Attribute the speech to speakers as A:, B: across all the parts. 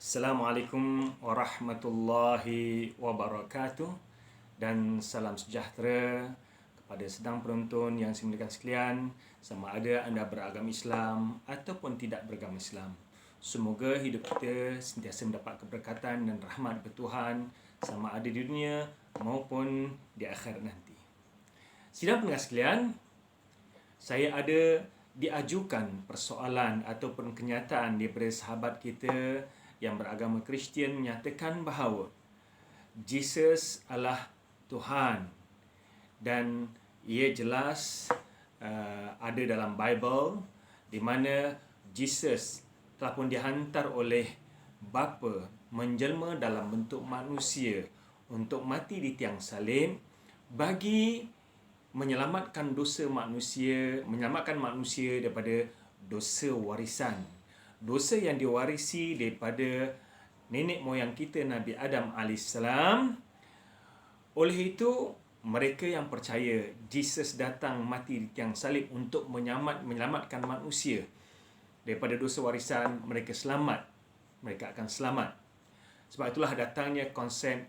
A: Assalamualaikum warahmatullahi wabarakatuh dan salam sejahtera kepada sedang penonton yang saya muliakan sekalian, sama ada anda beragama Islam ataupun tidak beragama Islam. Semoga hidup kita sentiasa mendapat keberkatan dan rahmat dari Tuhan sama ada di dunia maupun di akhirat nanti. Sidang pendengar sekalian, saya ada diajukan persoalan ataupun kenyataan daripada sahabat kita yang beragama Kristian menyatakan bahawa Jesus adalah Tuhan dan ia jelas ada dalam Bible di mana Jesus telah pun dihantar oleh Bapa menjelma dalam bentuk manusia untuk mati di tiang salib bagi menyelamatkan menyelamatkan manusia daripada dosa warisan. Dosa yang diwarisi daripada nenek moyang kita Nabi Adam AS. Oleh itu, mereka yang percaya Jesus datang mati di tiang salib untuk menyelamatkan manusia daripada dosa warisan, mereka selamat. Mereka akan selamat. Sebab itulah datangnya konsep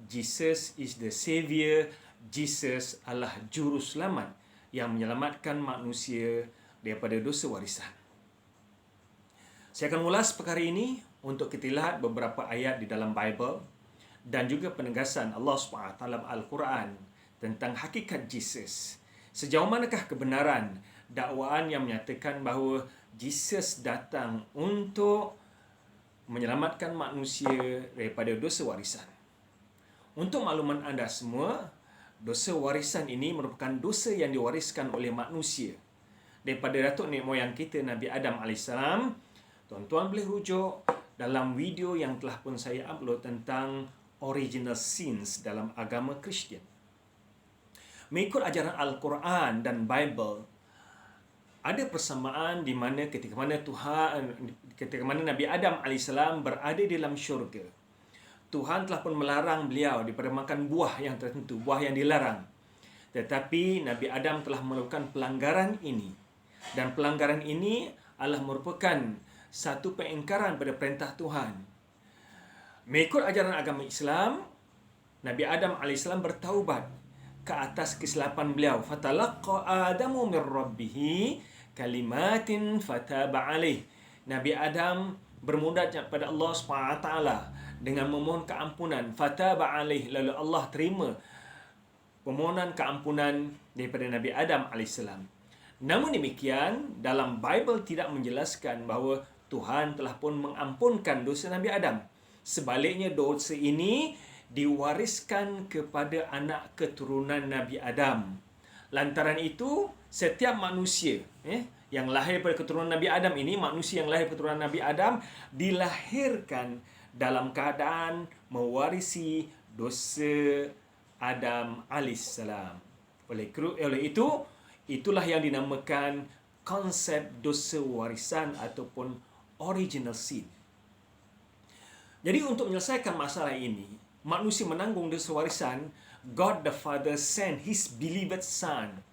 A: Jesus is the Savior. Jesus adalah juru selamat yang menyelamatkan manusia daripada dosa warisan. Saya akan ulas perkara ini untuk kita lihat beberapa ayat di dalam Bible dan juga penegasan Allah SWT dalam Al-Quran tentang hakikat Jesus. Sejauh manakah kebenaran dakwaan yang menyatakan bahawa Jesus datang untuk menyelamatkan manusia daripada dosa warisan. Untuk makluman anda semua, dosa warisan ini merupakan dosa yang diwariskan oleh manusia daripada datuk nenek moyang kita Nabi Adam AS. Tuan-tuan boleh rujuk dalam video yang telah pun saya upload tentang original sins dalam agama Kristian. Mengikut ajaran Al-Quran dan Bible, ada persamaan di mana ketika mana Nabi Adam AS berada di dalam syurga, Tuhan telah pun melarang beliau daripada makan buah yang tertentu, buah yang dilarang. Tetapi Nabi Adam telah melakukan pelanggaran ini. Dan pelanggaran ini adalah merupakan satu pengingkaran pada perintah Tuhan. Mengikut ajaran agama Islam, Nabi Adam AS bertaubat ke atas kesilapan beliau. Fatalaqqa Adamu min rabbih kalimatin fataba alaih. Nabi Adam bermunajat kepada Allah SWT dengan memohon keampunan. Fataba alaih, lalu Allah terima permohonan keampunan daripada Nabi Adam AS. Namun demikian, dalam Bible tidak menjelaskan bahawa Tuhan telah pun mengampunkan dosa Nabi Adam. Sebaliknya, dosa ini diwariskan kepada anak keturunan Nabi Adam. Lantaran itu, setiap manusia yang lahir pada keturunan Nabi Adam ini, manusia yang lahir keturunan Nabi Adam, dilahirkan dalam keadaan mewarisi dosa Adam alaihissalam. Oleh itu, itulah yang dinamakan konsep dosa warisan ataupun original sin. Jadi untuk menyelesaikan masalah ini, manusia menanggung dosa warisan. God the Father sent His beloved Son,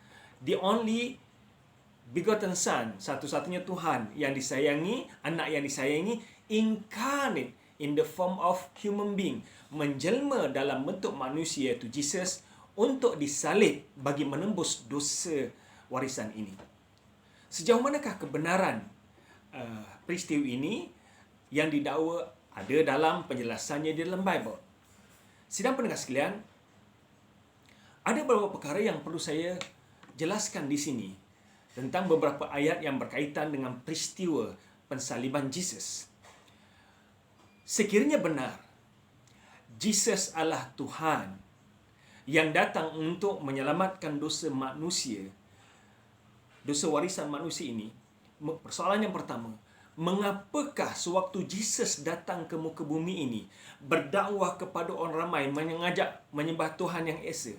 A: the only begotten Son, satu-satunya Tuhan yang disayangi, anak yang disayangi, incarnate in the form of human being, menjelma dalam bentuk manusia, iaitu Jesus, untuk disalib bagi menembus dosa warisan ini. Sejauh manakah kebenaran peristiwa ini yang didakwa ada dalam penjelasannya di dalam Bible? Sidang pendengar sekalian, ada beberapa perkara yang perlu saya jelaskan di sini tentang beberapa ayat yang berkaitan dengan peristiwa pensaliban Jesus. Sekiranya benar Jesus adalah Tuhan yang datang untuk menyelamatkan dosa manusia, dosa warisan manusia ini, persoalan yang pertama, mengapakah sewaktu Jesus datang ke muka bumi ini, berdakwah kepada orang ramai, mengajak menyembah Tuhan yang esa,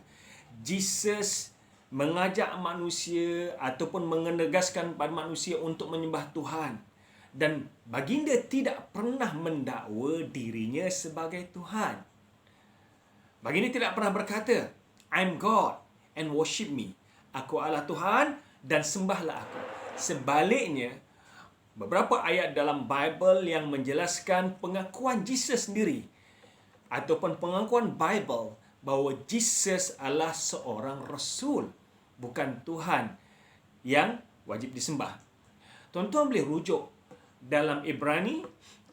A: Jesus mengajak manusia ataupun menegaskan pada manusia untuk menyembah Tuhan. Dan baginda tidak pernah mendakwa dirinya sebagai Tuhan. Baginda tidak pernah berkata, I'm God and worship me. Aku adalah Tuhan dan sembahlah aku. Sebaliknya, beberapa ayat dalam Bible yang menjelaskan pengakuan Jesus sendiri ataupun pengakuan Bible bahawa Jesus adalah seorang rasul, bukan Tuhan yang wajib disembah. Tuan-tuan boleh rujuk dalam Ibrani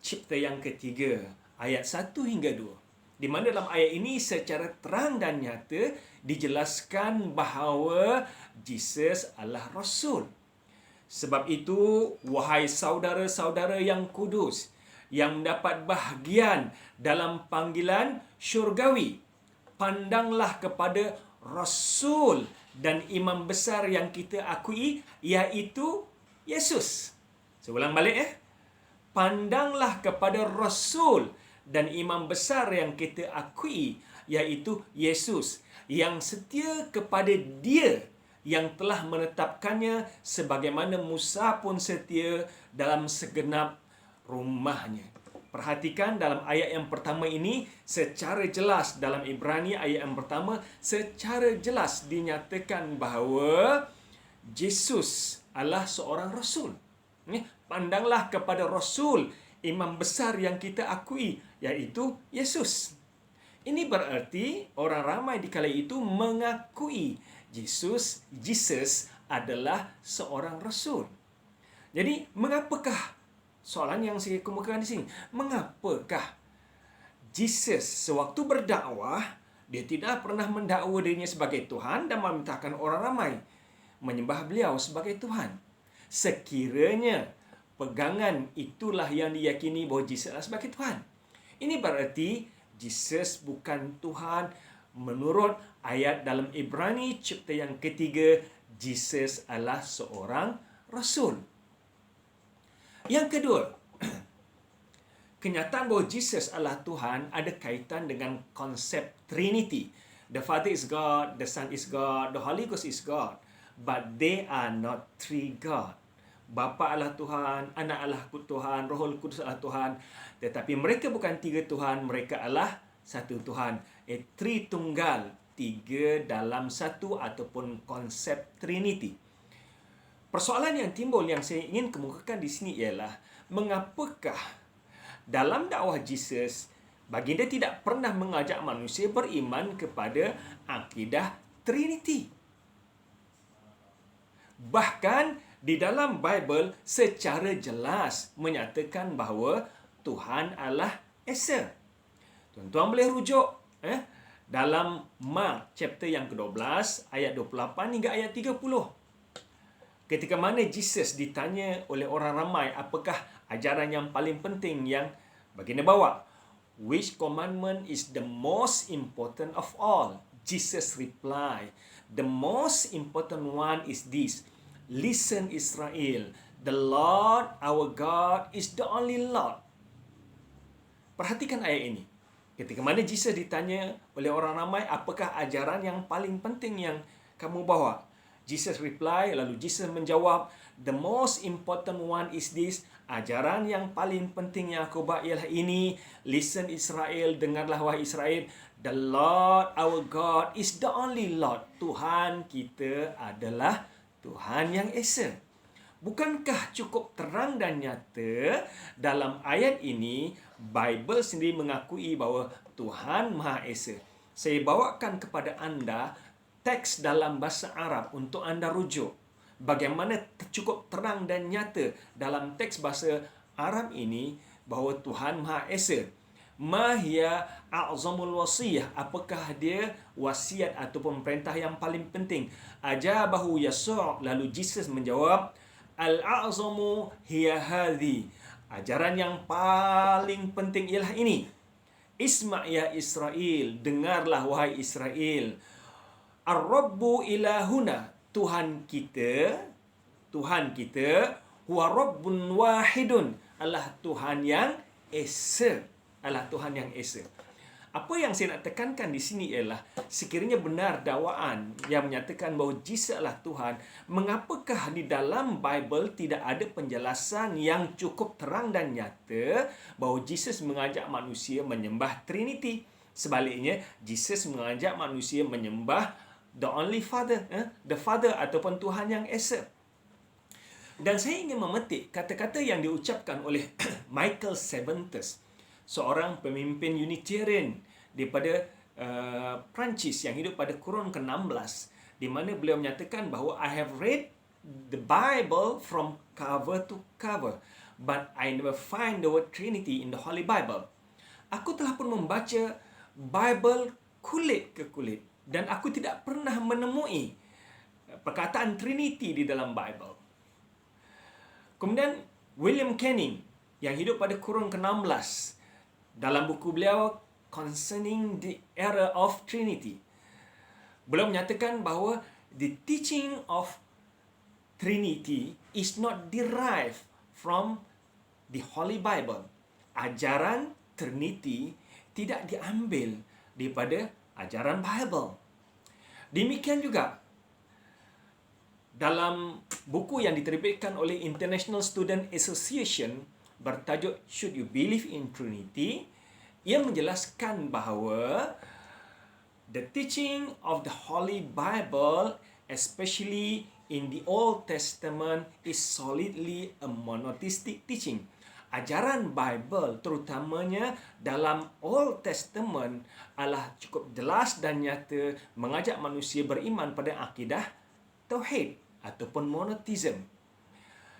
A: chapter yang ketiga, ayat 1 hingga 2. Di mana dalam ayat ini secara terang dan nyata dijelaskan bahawa Jesus adalah rasul. Sebab itu, wahai saudara-saudara yang kudus, yang mendapat bahagian dalam panggilan syurgawi, pandanglah kepada rasul dan imam besar yang kita akui, iaitu Yesus. Saya ulang balik. Pandanglah kepada rasul dan imam besar yang kita akui, iaitu Yesus, yang setia kepada Dia yang telah menetapkannya, sebagaimana Musa pun setia dalam segenap rumahnya. Perhatikan dalam ayat yang pertama ini, secara jelas dalam Ibrani ayat yang pertama, secara jelas dinyatakan bahawa Yesus adalah seorang rasul. Pandanglah kepada rasul, imam besar yang kita akui, iaitu Yesus. Ini berarti orang ramai di kala itu mengakui Jesus adalah seorang rasul. Jadi, mengapakah, soalan yang saya kemukakan di sini, mengapakah Jesus sewaktu berdakwah, dia tidak pernah mendakwa dirinya sebagai Tuhan dan memintakan orang ramai menyembah beliau sebagai Tuhan? Sekiranya pegangan itulah yang diyakini bahawa Jesus adalah sebagai Tuhan. Ini berarti Jesus bukan Tuhan menurut ayat dalam Ibrani chapter yang ketiga, Jesus adalah seorang rasul. Yang kedua, kenyataan bahawa Jesus adalah Tuhan ada kaitan dengan konsep Trinity. The Father is God, the Son is God, the Holy Ghost is God. But they are not three God. Bapa adalah Tuhan, Anak adalah Tuhan, Roh Kudus adalah Tuhan. Tetapi mereka bukan tiga Tuhan, mereka adalah satu Tuhan. Tritunggal, tiga dalam satu ataupun konsep Trinity. Persoalan yang timbul yang saya ingin kemukakan di sini ialah, mengapakah dalam dakwah Jesus, baginda tidak pernah mengajak manusia beriman kepada akidah Trinity. Bahkan di dalam Bible secara jelas menyatakan bahawa Tuhan adalah Esa. Tuan-tuan boleh rujuk dalam Mark chapter yang ke-12 ayat 28 hingga ayat 30. Ketika mana Jesus ditanya oleh orang ramai apakah ajaran yang paling penting yang baginda bawa. Which commandment is the most important of all? Jesus replied, the most important one is this. Listen Israel, the Lord our God is the only Lord. Perhatikan ayat ini. Ketika mana Jesus ditanya oleh orang ramai, apakah ajaran yang paling penting yang kamu bawa? Jesus reply, lalu Jesus menjawab, the most important one is this. Ajaran yang paling penting yang aku bawa ialah ini. Listen Israel, dengarlah wahai Israel. The Lord our God is the only Lord. Tuhan kita adalah Tuhan yang Esa. Bukankah cukup terang dan nyata dalam ayat ini, Bible sendiri mengakui bahawa Tuhan Maha Esa. Saya bawakan kepada anda teks dalam bahasa Arab untuk anda rujuk. Bagaimana cukup terang dan nyata dalam teks bahasa Arab ini bahawa Tuhan Maha Esa. Ma hiya a'zamul wasiyah? Apakah dia wasiat ataupun perintah yang paling penting? Ajabahu Yasur, lalu Jesus menjawab, al-a'zamu hiya hadhi. Ajaran yang paling penting ialah ini. Isma' ya Israel, dengarlah wahai Israel. Ar-Rabbu ilahuna, Tuhan kita huwa Rabbun wahidun, adalah Tuhan yang Esa. Adalah Tuhan yang Esa. Apa yang saya nak tekankan di sini ialah, sekiranya benar dakwaan yang menyatakan bahawa Jesus adalah Tuhan, mengapakah di dalam Bible tidak ada penjelasan yang cukup terang dan nyata bahawa Jesus mengajak manusia menyembah Trinity? Sebaliknya, Jesus mengajak manusia menyembah the only Father, the Father ataupun Tuhan yang Esa. Dan saya ingin memetik kata-kata yang diucapkan oleh Michael Cervantes, seorang pemimpin Unitarian daripada Perancis yang hidup pada kurun ke-16, di mana beliau menyatakan bahawa I have read the Bible from cover to cover, but I never find the word Trinity in the Holy Bible. Aku telah pun membaca Bible kulit ke kulit dan aku tidak pernah menemui perkataan Trinity di dalam Bible. Kemudian William Canning yang hidup pada kurun ke-16, dalam buku beliau Concerning the Era of Trinity, beliau menyatakan bahawa the teaching of Trinity is not derived from the Holy Bible. Ajaran Trinity tidak diambil daripada ajaran Bible. Demikian juga dalam buku yang diterbitkan oleh International Student Association bertajuk Should You Believe in Trinity, ia menjelaskan bahawa the teaching of the Holy Bible, especially in the Old Testament, is solidly a monotheistic teaching. Ajaran Bible, terutamanya dalam Old Testament, adalah cukup jelas dan nyata mengajak manusia beriman pada akidah tauhid ataupun monotheism.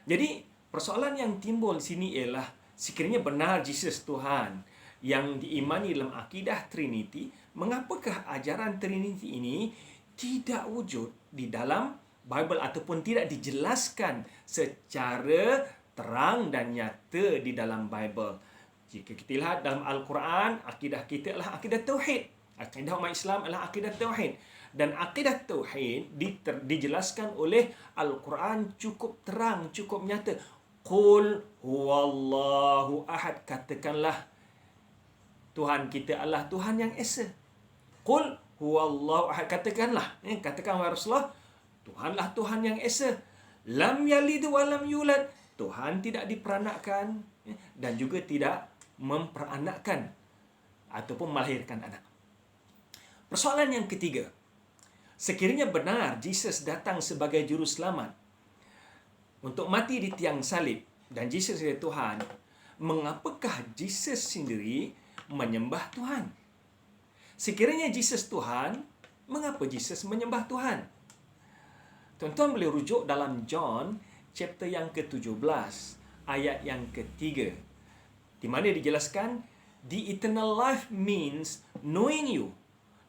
A: Jadi, persoalan yang timbul di sini ialah sekiranya benar Jesus Tuhan yang diimani dalam akidah Trinity, mengapakah ajaran Trinity ini tidak wujud di dalam Bible ataupun tidak dijelaskan secara terang dan nyata di dalam Bible? Jika kita lihat dalam Al-Quran, akidah kita adalah akidah tauhid. Akidah umat Islam adalah akidah tauhid. Dan akidah tauhid dijelaskan oleh Al-Quran cukup terang, cukup nyata. Qul huwallahu ahad. Katakanlah Tuhan kita adalah Tuhan yang esa. Qul huwallahu ahad. Katakanlah, katakan wahai Rasulullah, Tuhanlah Tuhan yang esa. Lam yalid wa lam yulad. Tuhan tidak diperanakkan dan juga tidak memperanakkan ataupun melahirkan anak. Persoalan yang ketiga, sekiranya benar Jesus datang sebagai juru selamat untuk mati di tiang salib dan Jesus adalah Tuhan, mengapakah Jesus sendiri menyembah Tuhan? Sekiranya Jesus Tuhan, mengapa Jesus menyembah Tuhan? Tuan-tuan boleh rujuk dalam John chapter yang ke-17, ayat yang ke-3, di mana dijelaskan, the eternal life means knowing you,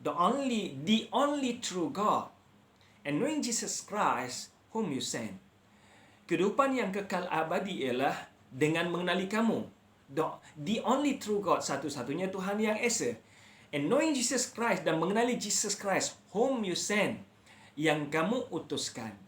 A: the only true God, and knowing Jesus Christ whom you sent. Kehidupan yang kekal abadi ialah dengan mengenali kamu, the only true God, satu-satunya Tuhan yang esa, and knowing Jesus Christ, dan mengenali Jesus Christ whom you sent, yang kamu utuskan.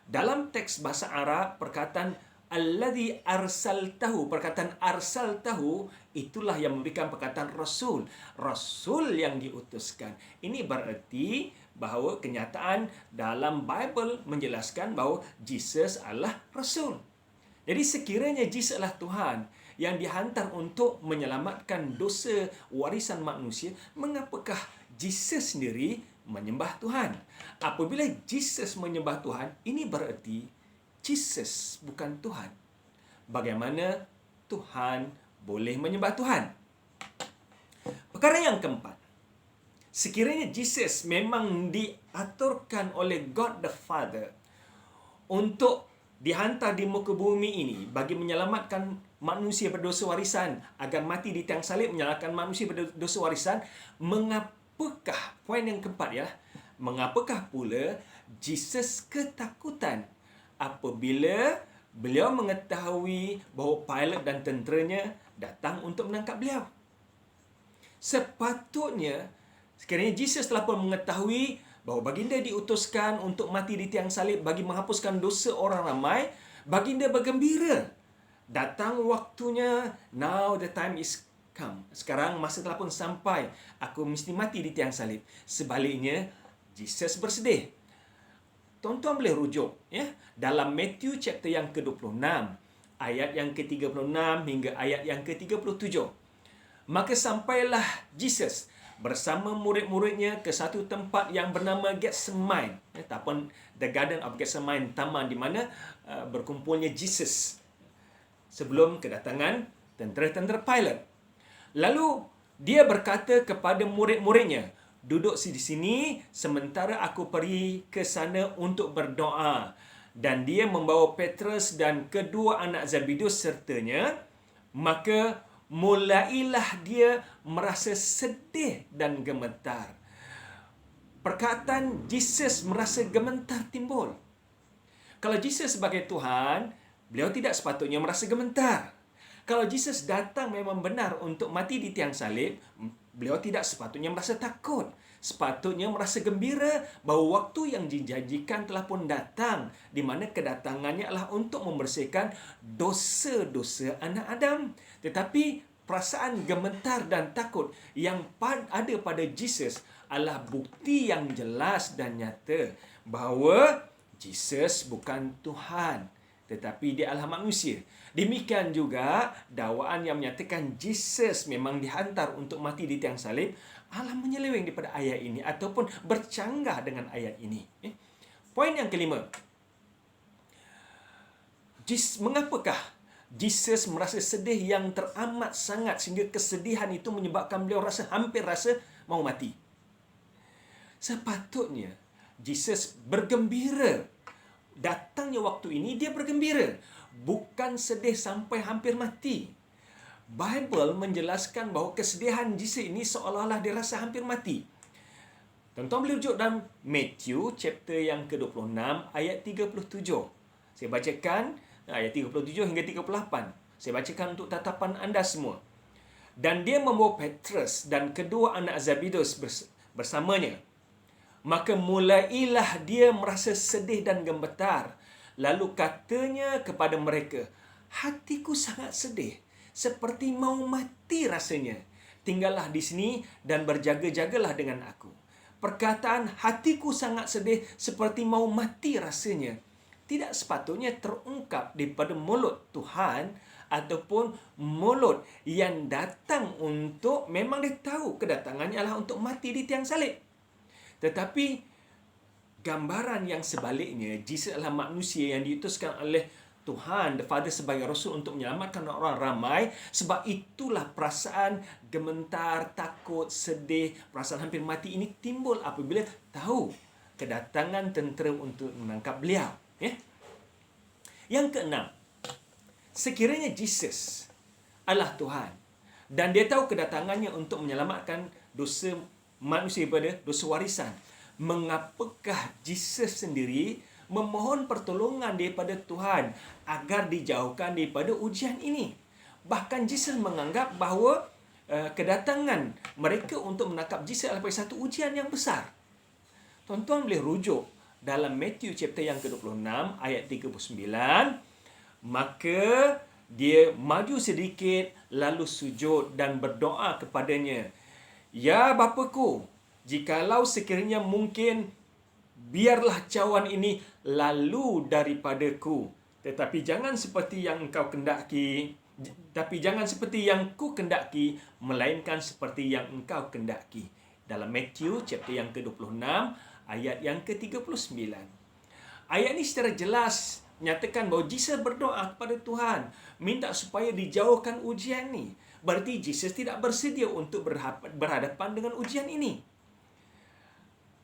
A: Dalam teks bahasa Arab, perkataan alladhi arsaltahu, perkataan arsaltahu, itulah yang memberikan perkataan rasul. Rasul yang diutuskan. Ini berarti bahawa kenyataan dalam Bible menjelaskan bahawa Jesus adalah rasul. Jadi sekiranya Jesus adalah Tuhan yang dihantar untuk menyelamatkan dosa warisan manusia, mengapakah Jesus sendiri menyembah Tuhan? Apabila Jesus menyembah Tuhan, ini berarti Jesus bukan Tuhan. Bagaimana Tuhan boleh menyembah Tuhan? Perkara yang keempat, sekiranya Jesus memang diaturkan oleh God the Father untuk dihantar di muka bumi ini bagi menyelamatkan manusia berdosa warisan, agar mati di tiang salib menyelamatkan manusia berdosa warisan, mengapakah, poin yang keempat ya, mengapakah pula Jesus ketakutan apabila beliau mengetahui bahawa Pilate dan tenteranya datang untuk menangkap beliau? Sepatutnya, sekiranya Jesus telah pun mengetahui bahawa baginda diutuskan untuk mati di tiang salib bagi menghapuskan dosa orang ramai, baginda bergembira. Datang waktunya, now the time is come. Sekarang masa telah pun sampai, aku mesti mati di tiang salib. Sebaliknya, Jesus bersedih. Tuan-tuan boleh rujuk ya, dalam Matthew chapter yang ke-26, ayat yang ke-36 hingga ayat yang ke-37. Maka sampailah Jesus bersama murid-muridnya ke satu tempat yang bernama Getsemane, ataupun The Garden of Getsemane, taman di mana berkumpulnya Jesus sebelum kedatangan tentera-tentera Pilate. Lalu dia berkata kepada murid-muridnya, duduk di sini sementara aku pergi ke sana untuk berdoa. Dan dia membawa Petrus dan kedua anak Zebedeus sertanya. Maka mulailah dia merasa sedih dan gemetar. Perkataan Jesus merasa gemetar timbul. Kalau Jesus sebagai Tuhan, beliau tidak sepatutnya merasa gemetar. Kalau Jesus datang memang benar untuk mati di tiang salib, beliau tidak sepatutnya merasa takut. Sepatutnya merasa gembira bahawa waktu yang dijanjikan telah pun datang, di mana kedatangannya adalah untuk membersihkan dosa-dosa anak Adam. Tetapi perasaan gemetar dan takut yang ada pada Jesus adalah bukti yang jelas dan nyata bahawa Jesus bukan Tuhan, tetapi dia adalah manusia. Demikian juga dakwaan yang menyatakan Jesus memang dihantar untuk mati di tiang salib adalah menyeleweng daripada ayat ini ataupun bercanggah dengan ayat ini. Poin yang kelima. Mengapakah Jesus merasa sedih yang teramat sangat sehingga kesedihan itu menyebabkan beliau hampir rasa mau mati? Sepatutnya Jesus bergembira. Datangnya waktu ini dia bergembira, bukan sedih sampai hampir mati. Bible menjelaskan bahawa kesedihan Jesus ini seolah-olah dia rasa hampir mati. Tuan-tuan boleh rujuk dalam Matthew chapter yang ke-26 ayat 37. Saya bacakan ayat 37 hingga 38. Saya bacakan untuk tatapan anda semua. Dan dia membawa Petrus dan kedua anak Zebedeus bersamanya. Maka mulailah dia merasa sedih dan gemetar. Lalu katanya kepada mereka, hatiku sangat sedih, seperti mau mati rasanya. Tinggallah di sini dan berjaga-jagalah dengan aku. Perkataan hatiku sangat sedih, seperti mau mati rasanya, tidak sepatutnya terungkap daripada mulut Tuhan ataupun mulut yang datang untuk, memang dia tahu kedatangannya adalah untuk mati di tiang salib. Tetapi gambaran yang sebaliknya, Jesus adalah manusia yang diutuskan oleh Tuhan, the Father sebagai Rasul untuk menyelamatkan orang ramai. Sebab itulah perasaan gementar, takut, sedih, perasaan hampir mati ini timbul apabila tahu kedatangan tentera untuk menangkap beliau. Yang keenam, sekiranya Jesus adalah Tuhan dan dia tahu kedatangannya untuk menyelamatkan dosa manusia daripada dosa warisan, mengapakah Jesus sendiri memohon pertolongan daripada Tuhan agar dijauhkan daripada ujian ini? Bahkan Jesus menganggap bahawa kedatangan mereka untuk menangkap Jesus adalah satu ujian yang besar. Tuan-tuan boleh rujuk dalam Matthew chapter yang ke-26 ayat 39. Maka dia maju sedikit lalu sujud dan berdoa kepadanya, ya Bapaku, jikalau sekiranya mungkin, biarlah cawan ini lalu daripadaku, tetapi jangan seperti yang engkau kendaki, jangan seperti yang ku kendaki, melainkan seperti yang engkau kendaki. Dalam Matthew chapter yang ke-26 ayat yang ke-39. Ayat ini secara jelas menyatakan bahawa Jesus berdoa kepada Tuhan, minta supaya dijauhkan ujian ini. Berarti Jesus tidak bersedia untuk berhadapan dengan ujian ini.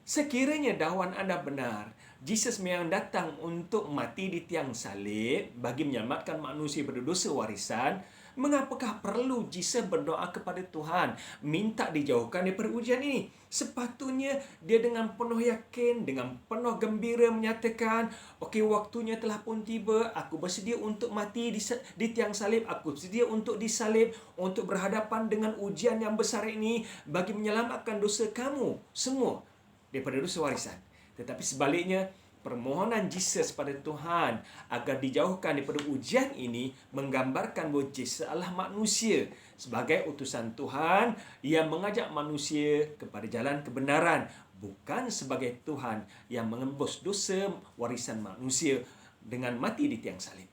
A: Sekiranya dakwaan anda benar, Jesus memang datang untuk mati di tiang salib bagi menyelamatkan manusia berdosa warisan, mengapakah perlu Jesus berdoa kepada Tuhan minta dijauhkan daripada ujian ini? Sepatutnya dia dengan penuh yakin, dengan penuh gembira menyatakan, okey, waktunya telah pun tiba, aku bersedia untuk mati di tiang salib, aku bersedia untuk disalib, untuk berhadapan dengan ujian yang besar ini bagi menyelamatkan dosa kamu semua daripada dosa warisan. Tetapi sebaliknya, permohonan Jesus pada Tuhan agar dijauhkan daripada ujian ini menggambarkan bahawa Jesus adalah manusia sebagai utusan Tuhan yang mengajak manusia kepada jalan kebenaran, bukan sebagai Tuhan yang menembus dosa warisan manusia dengan mati di tiang salib.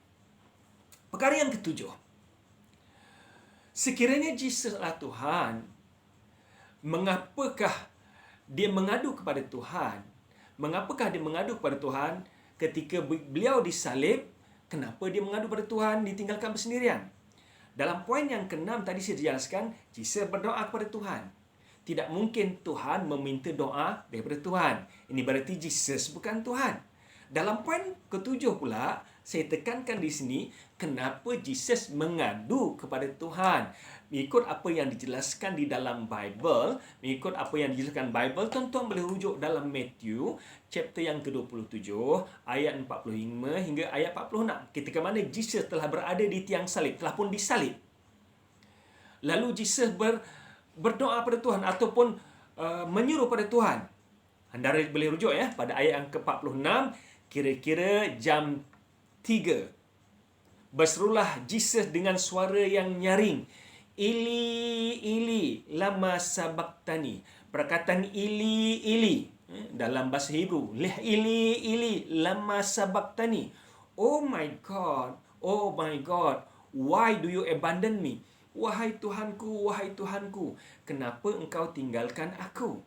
A: Perkara yang ketujuh, sekiranya Jesus adalah Tuhan, mengapakah dia mengadu kepada Tuhan? Mengapakah dia mengadu kepada Tuhan ketika beliau disalib? Kenapa dia mengadu kepada Tuhan, ditinggalkan bersendirian? Dalam poin yang ke-6 tadi saya jelaskan, Jesus berdoa kepada Tuhan. Tidak mungkin Tuhan meminta doa daripada Tuhan. Ini berarti Jesus bukan Tuhan. Dalam poin ke-7 pula, saya tekankan di sini, kenapa Jesus mengadu kepada Tuhan. Mengikut apa yang dijelaskan di dalam Bible, mengikut apa yang dijelaskan Bible, tuan-tuan boleh rujuk dalam Matthew, chapter yang ke-27, ayat 45 hingga ayat 46. Ketika mana Jesus telah berada di tiang salib, telah pun disalib. Lalu Jesus berdoa pada Tuhan ataupun menyuruh pada Tuhan. Anda boleh rujuk ya pada ayat yang ke-46, kira-kira jam 3. Berserulah Jesus dengan suara yang nyaring. Ili, ili, lama sabachthani. Perkataan ili, ili dalam bahasa Hebrew. Ili, ili, lama sabachthani. Oh my God, why do you abandon me? Wahai Tuhanku, kenapa engkau tinggalkan aku?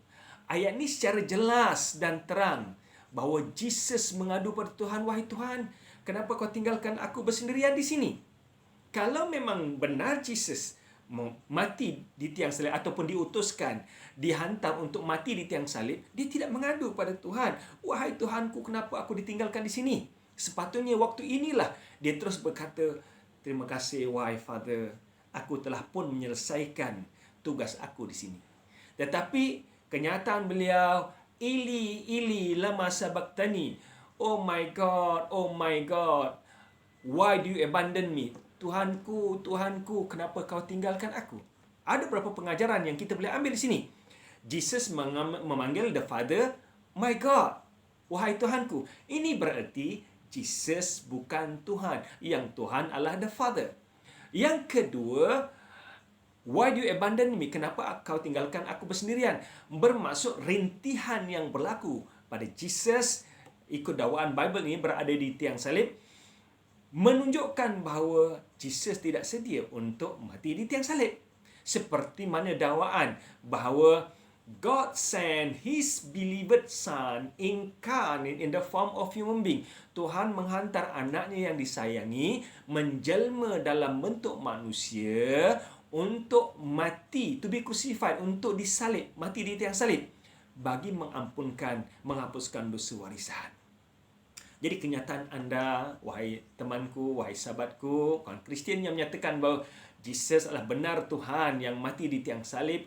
A: Ayat ini secara jelas dan terang bahawa Jesus mengadu pada Tuhan, wahai Tuhan, kenapa kau tinggalkan aku bersendirian di sini? Kalau memang benar Jesus mati di tiang salib ataupun diutuskan, dihantar untuk mati di tiang salib, dia tidak mengadu pada Tuhan, wahai Tuhanku, kenapa aku ditinggalkan di sini? Sepatutnya waktu inilah dia terus berkata, terima kasih wahai Father, aku telah pun menyelesaikan tugas aku di sini. Tetapi kenyataan beliau, ili, ili, lama sabachthani. Oh my God, why do you abandon me? Tuhanku, kenapa kau tinggalkan aku? Ada beberapa pengajaran yang kita boleh ambil di sini. Jesus memanggil the Father, my God, wahai Tuhanku. Ini berarti Jesus bukan Tuhan. Yang Tuhan adalah the Father. Yang kedua, why do you abandon me? Kenapa kau tinggalkan aku bersendirian? Bermaksud rintihan yang berlaku pada Jesus, ikut dakwaan Bible ini, berada di tiang salib, menunjukkan bahawa Jesus tidak sedia untuk mati di tiang salib. Seperti mana dakwaan bahawa God sent His beloved Son incarnate in the form of human being. Tuhan menghantar anaknya yang disayangi menjelma dalam bentuk manusia untuk mati, to be crucified, untuk disalib, mati di tiang salib, bagi menghapuskan dosa warisan. Jadi kenyataan anda, wahai temanku, wahai sahabatku, kaum Kristian yang menyatakan bahawa Jesus adalah benar Tuhan yang mati di tiang salib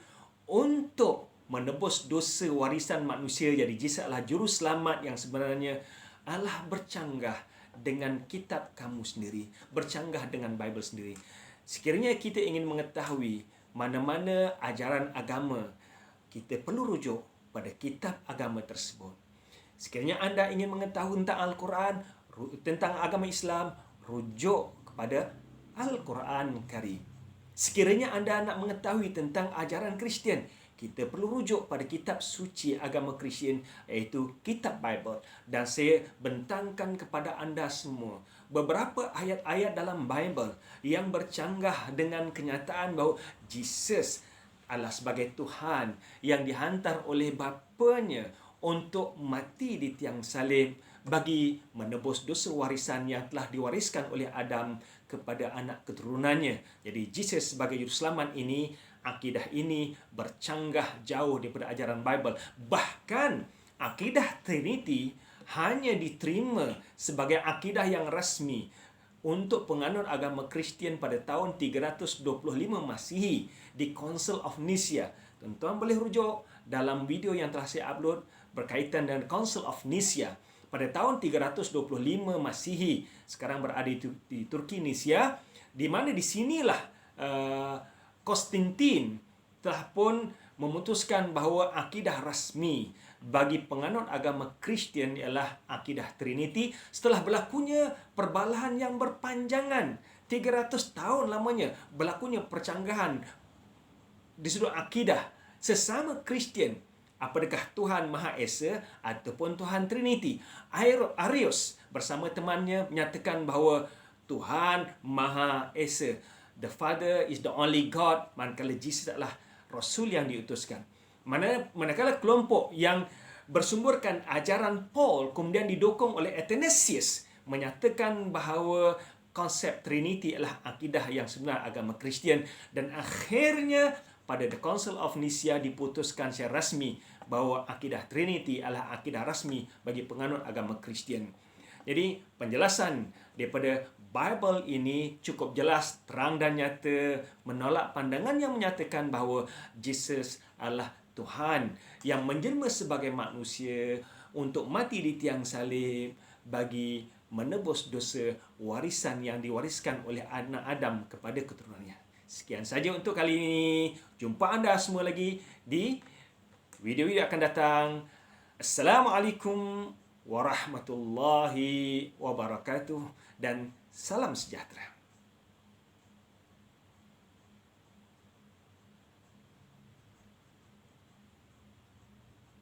A: untuk menebus dosa warisan manusia. Jadi Jesus adalah juru selamat yang sebenarnya adalah bercanggah dengan kitab kamu sendiri, bercanggah dengan Bible sendiri. Sekiranya kita ingin mengetahui mana-mana ajaran agama, kita perlu rujuk pada kitab agama tersebut. Sekiranya anda ingin mengetahui tentang Al-Quran, tentang agama Islam, rujuk kepada Al-Quran Karim. Sekiranya anda nak mengetahui tentang ajaran Kristian, kita perlu rujuk pada kitab suci agama Kristian, iaitu kitab Bible. Dan saya bentangkan kepada anda semua beberapa ayat-ayat dalam Bible yang bercanggah dengan kenyataan bahawa Jesus adalah sebagai Tuhan yang dihantar oleh Bapanya untuk mati di tiang salib bagi menebus dosa warisan yang telah diwariskan oleh Adam kepada anak keturunannya. Jadi Jesus sebagai juru selamat ini, akidah ini bercanggah jauh daripada ajaran Bible. Bahkan akidah Trinity hanya diterima sebagai akidah yang rasmi untuk penganut agama Kristian pada tahun 325 Masihi di Council of Nicaea. Tuan-tuan boleh rujuk dalam video yang telah saya upload berkaitan dengan Council of Nicaea pada tahun 325 Masihi. Sekarang berada di Turki, Nicaea, di mana di sinilah Konstantin telah pun memutuskan bahawa akidah rasmi bagi penganut agama Kristian ialah akidah Trinity setelah berlakunya perbalahan yang berpanjangan 300 tahun lamanya, berlakunya percanggahan di sudut akidah sesama Kristian. Apakah Tuhan Maha Esa ataupun Tuhan Trinity? Arius bersama temannya menyatakan bahawa Tuhan Maha Esa, the Father is the only God, manakala Jesus adalah Rasul yang diutuskan. Manakala kelompok yang bersumberkan ajaran Paul kemudian didukung oleh Athanasius menyatakan bahawa konsep Trinity adalah akidah yang sebenar agama Kristian, dan akhirnya pada The Council of Nicaea diputuskan secara rasmi bahawa akidah Trinity adalah akidah rasmi bagi penganut agama Kristian. Jadi penjelasan daripada Bible ini cukup jelas, terang dan nyata, menolak pandangan yang menyatakan bahawa Jesus adalah Tuhan yang menjelma sebagai manusia untuk mati di tiang salib bagi menebus dosa warisan yang diwariskan oleh anak Adam kepada keturunannya. Sekian saja untuk kali ini. Jumpa anda semua lagi di video-video akan datang. Assalamualaikum warahmatullahi wabarakatuh dan salam sejahtera.